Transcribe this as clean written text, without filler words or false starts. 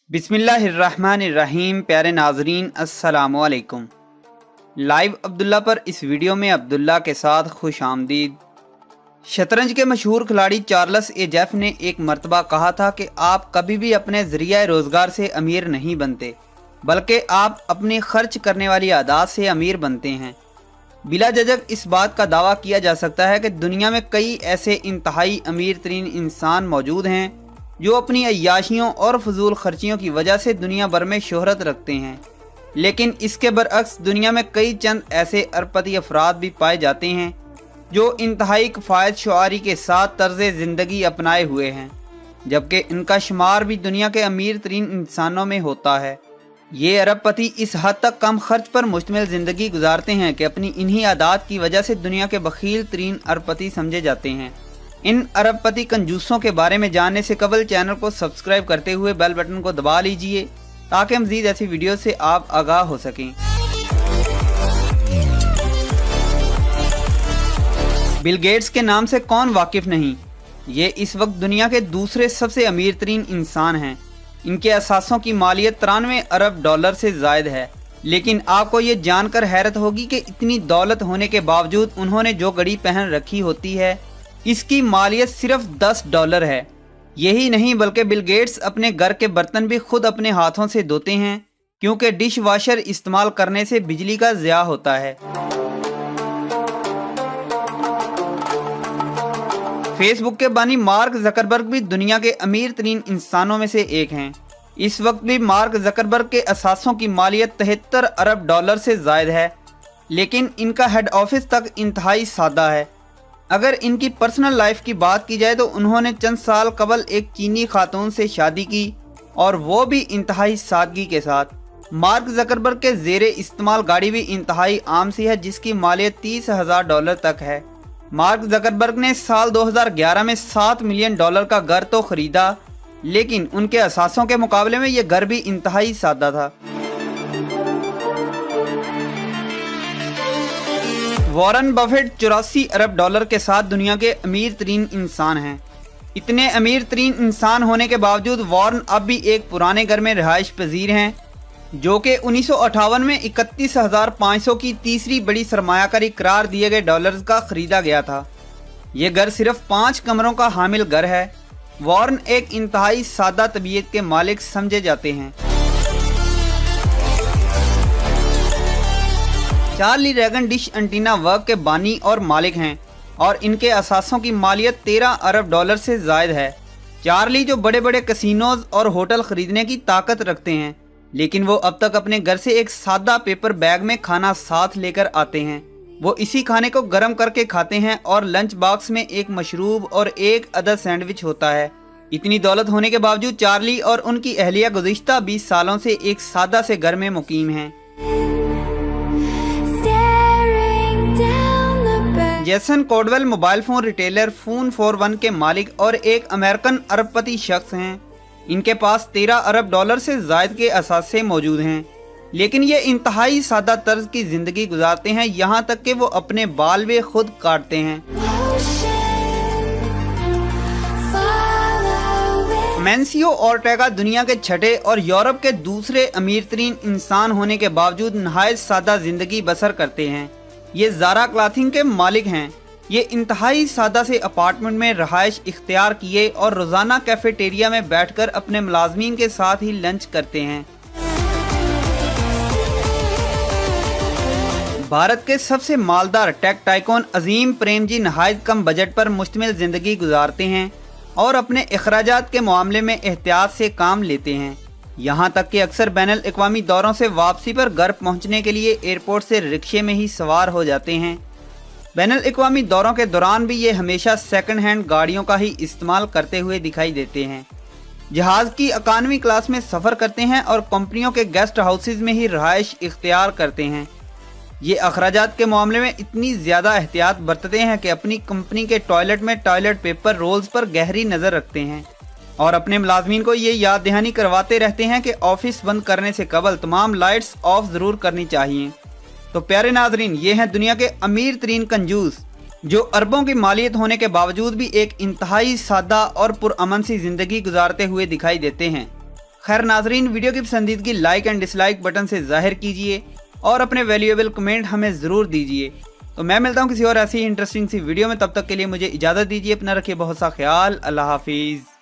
बिस्मिल्लाहिर्रहमानिर्रहीम। प्यारे नाजरीन अस्सलामु अलैकुम। लाइव अब्दुल्ला पर इस वीडियो में अब्दुल्ला के साथ खुश आमदीद। शतरंज के मशहूर खिलाड़ी चार्ल्स ए जेफ ने एक मर्तबा कहा था कि आप कभी भी अपने ज़रिया रोज़गार से अमीर नहीं बनते, बल्कि आप अपनी खर्च करने वाली आदत से अमीर बनते हैं। बिला झिझक इस बात का दावा किया जा सकता है कि दुनिया में कई ऐसे इंतहाई अमीर तरीन इंसान मौजूद हैं जो अपनी अय्याशियों और फजूल खर्चियों की वजह से दुनिया भर में शोहरत रखते हैं, लेकिन इसके बरअक्स दुनिया में कई चंद ऐसे अरबपति अफराद भी पाए जाते हैं जो इंतहाई किफ़ायत शुआरी के साथ तर्ज ज़िंदगी अपनाए हुए हैं, जबकि इनका शुमार भी दुनिया के अमीर तरीन इंसानों में होता है। ये अरबपति इस हद तक कम खर्च पर मुश्तमिल ज़िंदगी गुजारते हैं कि अपनी इन्हीं आदात की वजह से दुनिया के बखील तरीन अरबपति समझे जाते हैं। इन अरबपति कंजूसों के बारे में जानने से कबल चैनल को सब्सक्राइब करते हुए बेल बटन को दबा लीजिए ताकि मज़ीद ऐसी वीडियो से आप आगाह हो सकें। बिल गेट्स के नाम से कौन वाकिफ़ नहीं। ये इस वक्त दुनिया के दूसरे सबसे अमीर तरीन इंसान हैं। इनके असासों की मालियत 93 अरब डॉलर से ज़ायद है, लेकिन आपको ये जानकर हैरत होगी कि इतनी दौलत होने के बावजूद उन्होंने जो घड़ी पहन रखी होती है इसकी मालियत सिर्फ $10 है। यही नहीं बल्कि बिल गेट्स अपने घर के बर्तन भी खुद अपने हाथों से धोते हैं, क्योंकि डिश वाशर इस्तेमाल करने से बिजली का ज़िया होता है। फेसबुक के बानी मार्क ज़करबर्ग भी दुनिया के अमीर तरीन इंसानों में से एक हैं। इस वक्त भी मार्क ज़करबर्ग के असासों की मालियत 73 अरब डॉलर से ज़ायद है, लेकिन इनका हेड ऑफिस तक इंतहाई सादा है। अगर इनकी पर्सनल लाइफ की बात की जाए तो उन्होंने चंद साल कबल एक चीनी खातून से शादी की, और वो भी इंतहाई सादगी के साथ। मार्क ज़करबर्ग के ज़ेरे इस्तेमाल गाड़ी भी इंतहाई आम सी है, जिसकी मालियत $30,000 तक है। मार्क ज़करबर्ग ने साल 2011 में $7 मिलियन का घर तो ख़रीदा, लेकिन उनके असासों के मुकाबले में ये घर भी इंतहाई सादा था। वॉरेन बफेट 84 अरब डॉलर के साथ दुनिया के अमीर तरीन इंसान हैं। इतने अमीर तरीन इंसान होने के बावजूद वॉरेन अब भी एक पुराने घर में रिहाइश पजीर हैं, जो कि 1958 में 31,500 की तीसरी बड़ी सरमायाकारी करार दिए गए डॉलर्स का खरीदा गया था। ये घर सिर्फ 5 कमरों का हामिल घर है। वॉरेन एक इंतहाई सादा तबीयत के मालिक समझे जाते हैं। चार्ली रैगन डिश एंटीना वर्क के बानी और मालिक हैं, और इनके असासों की मालियत 13 अरब डॉलर से ज़ायद है। चार्ली जो बड़े बड़े कसिनोज और होटल ख़रीदने की ताकत रखते हैं, लेकिन वो अब तक अपने घर से एक सादा पेपर बैग में खाना साथ लेकर आते हैं। वो इसी खाने को गर्म करके खाते हैं, और लंच बॉक्स में एक मशरूब और एक अदद सैंडविच होता है। इतनी दौलत होने के बावजूद चार्ली और उनकी अहलिया गुज़िश्ता 20 सालों से एक सादा से घर में मुकीम हैं। Jason Caudwell mobile phone retailer phone 41 के मालिक और एक अमेरिकन अरबपति शख्स हैं। इनके पास 13 अरब डॉलर से ज़ायद के असासे मौजूद हैं, लेकिन ये इंतहाई सादा तर्ज की ज़िंदगी गुजारते हैं, यहाँ तक कि वो अपने बाल भी खुद काटते हैं। मैंसियो ऑर्टेगा दुनिया के छठे और यूरोप के दूसरे अमीर तरीन इंसान होने के बावजूद नहायत सादा ज़िंदगी बसर करते हैं। ये ज़ारा क्लॉथिंग के मालिक हैं। ये इंतहाई सादा से अपार्टमेंट में रहाइश इख्तियार किए और रोज़ाना कैफेटेरिया में बैठकर अपने मुलाजमीन के साथ ही लंच करते हैं। भारत के सबसे मालदार टेक टाइकून अजीम प्रेमजी नहायत कम बजट पर मुश्तमिल ज़िंदगी गुजारते हैं और अपने अखराजात के मामले में एहतियात से काम लेते हैं। यहाँ तक कि अक्सर बैनुल अक़वामी दौरों से वापसी पर घर पहुँचने के लिए एयरपोर्ट से रिक्शे में ही सवार हो जाते हैं। बैनुल अक़वामी दौरों के दौरान भी ये हमेशा सेकंड हैंड गाड़ियों का ही इस्तेमाल करते हुए दिखाई देते हैं। जहाज़ की इकॉनमी क्लास में सफ़र करते हैं और कंपनियों के गेस्ट हाउसेज में ही रहाइश इख्तियार करते हैं। ये अखराजात के मामले में इतनी ज़्यादा एहतियात बरतते हैं कि अपनी कंपनी के टॉयलेट में टॉयलेट पेपर रोल्स पर गहरी नज़र रखते हैं, और अपने मुलाजमीन को ये याद दहानी करवाते रहते हैं कि ऑफिस बंद करने से कबल तमाम लाइट्स ऑफ ज़रूर करनी चाहिए। तो प्यारे नाजरीन, ये हैं दुनिया के अमीर तरीन कंजूस, जो अरबों की मालियत होने के बावजूद भी एक इंतहाई सादा और पुरअमन सी ज़िंदगी गुजारते हुए दिखाई देते हैं। خیر ناظرین، ویڈیو کی پسندیدگی like and dislike button سے ظاہر کیجئے اور اپنے ویلیویبل کمنٹ ہمیں ضرور دیجئے۔ تو میں ملتا ہوں کسی اور ایسی انٹرسٹنگ سی ویڈیو میں، تب تک کے لیے مجھے اجازت دیجیے، اپنا رکھیے بہت سا خیال، اللہ حافظ۔